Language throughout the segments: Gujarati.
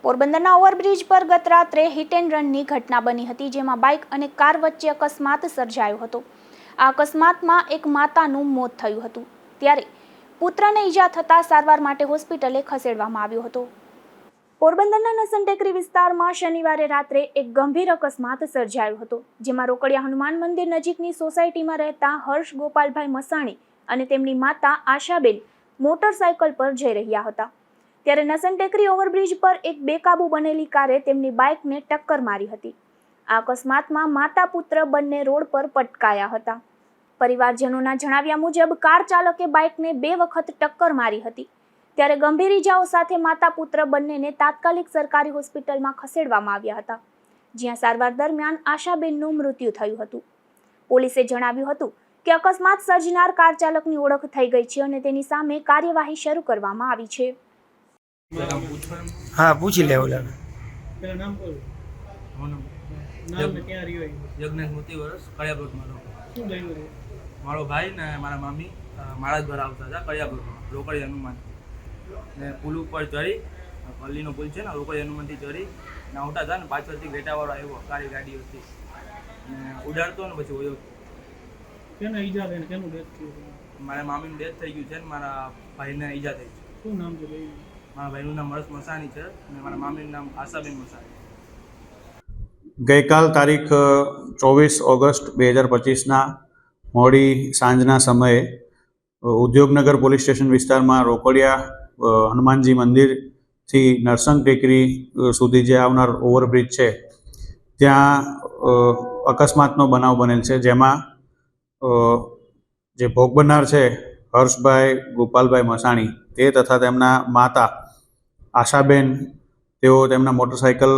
પોરબંદરના ઓવરબ્રિજ પર ગત રાત્રે હિટ એન્ડ રનની ઘટના બની હતી, જેમાં બાઇક અને કાર વચ્ચે અકસ્માત સર્જાયો હતો। આ અકસ્માતમાં એક માતાનું મોત થયું હતું, ત્યારે પુત્રને ઈજા થતાં સારવાર માટે હોસ્પિટલે ખસેડવામાં આવ્યો હતો। પોરબંદરના નસન ટેકરી વિસ્તારમાં શનિવારે રાત્રે એક ગંભીર અકસ્માત સર્જાયો હતો, જેમાં રોકડિયા હનુમાન મંદિર નજીકની સોસાયટીમાં રહેતા હર્ષ ગોપાલભાઈ મસાણી અને તેમની માતા આશાબેન મોટરસાયકલ પર જઈ રહ્યા હતા, ત્યારે નસન ટેકરી ઓવરબ્રિજ પર એક બેકાબુ બનેલી કારે તેમની બાઇકને ટક્કર મારી હતી। આ અકસ્માતમાં માતા પુત્ર બંને રોડ પર પટકાયા હતા। પરિવારજનોના જણાવ્યા મુજબ કાર ચાલકે બાઇકને 2 વખત ટક્કર મારી હતી, ત્યારે ગંભીર ઈજાઓ સાથે માતા પુત્ર બંનેને તાત્કાલિક સરકારી હોસ્પિટલમાં ખસેડવામાં આવ્યા હતા, જ્યાં સારવાર દરમિયાન આશાબેનનું મૃત્યુ થયું હતું। પોલીસે જણાવ્યું હતું કે અકસ્માત સર્જનાર કાર ચાલકની ઓળખ થઈ ગઈ છે અને તેની સામે કાર્યવાહી શરૂ કરવામાં આવી છે। हाँ पूछ ले बोला तेरा नाम बोल नाम में क्या रही है यज्ञेश मोती वर्ष कड़ियापुर मारो શું થયું રે मारो भाई ने मारा मामी मारा घर आवता था कड़ियापुर रोकड़ी हनुमान ने पुल पर चढ़ी पल्ली नो पुल है ने रोकड़ी हनुमान थी चढ़ी ने आवता था ने पाछळथी गेटावाळो આવ્યો કાળી ગાડી હતી ને ઉડાડતો ને પછી ઓયો કેને ઈજા થઈને કેનું ડેથ થયું મારા મામીનું ડેથ થઈ ગયું છે ને મારા ભાઈને ઈજા થઈ છે। શું નામ છે ભાઈ મારા ભાઈનું નામ હર્ષ મસાણી છે અને મારા મામીનું નામ આશાબેન મસાણી। ગઈકાલ તારીખ 24 ઓગસ્ટ 2025ના મોડી સાંજના સમયે ઉદ્યોગનગર પોલીસ સ્ટેશન વિસ્તારમાં રોકડિયા હનુમાનજી મંદિરથી નરસંગ ટેકરી સુધી જે આવનાર ઓવરબ્રિજ છે ત્યાં અકસ્માતનો બનાવ બનેલ છે, જેમાં જે ભોગ બનનાર છે હર્ષભાઈ ગોપાલભાઈ મસાણી તે તથા તેમના માતા આશાબેન તેઓ તેમના મોટરસાઇકલ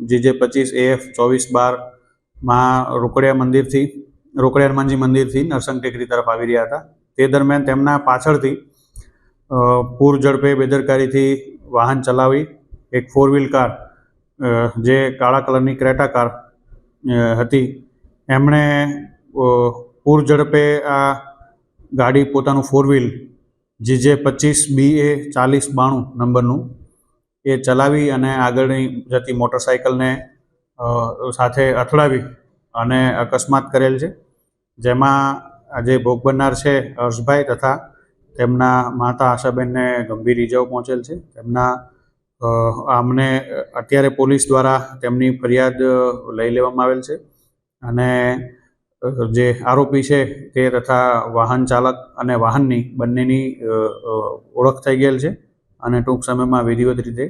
GJ25 AF 2412માં રોકડિયા હનુમાનજી મંદિરથી નરસંગ ટેકરી તરફ આવી રહ્યા હતા। તે દરમિયાન તેમના પાછળથી પૂર ઝડપે બેદરકારીથી વાહન ચલાવી એક 4 વ્હીલ કાર જે કાળા કલરની ક્રેટા કાર હતી, એમણે પૂર ઝડપે આ ગાડી પોતાનું 4 વ્હીલ GJ25 BA 4092 નંબરનું એ ચલાવી અને આગળની જતી મોટરસાઇકલને સાથે અથડાવી અને અકસ્માત કરેલ છે, જેમાં આજે ભોગ બનનાર છે હર્ષભાઈ તથા તેમના માતા આશાબેનને ગંભીર ઈજાઓ પહોંચેલ છે। તેમના અમને અત્યારે પોલીસ દ્વારા તેમની ફરિયાદ લઈ લેવામાં આવેલ છે અને જે આરોપી છે તે તથા વાહન ચાલક અને વાહનની બંનેની ઓળખ થઈ ગયેલ છે અને ટૂંક સમયમાં વિધિવત રીતે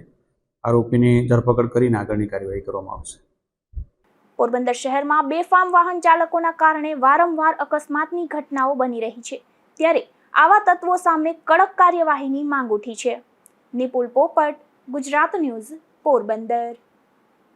આરોપીની ધરપકડ કરીને આગળની કાર્યવાહી કરવામાં આવશે। પોરબંદર શહેરમાં બેફામ વાહન ચાલકોના કારણે વારંવાર અકસ્માતની ઘટનાઓ બની રહી છે, ત્યારે આવા તત્વો સામે કડક કાર્યવાહીની માંગ ઉઠી છે। નિપુલ પોપટ, ગુજરાત ન્યૂઝ, પોરબંદર।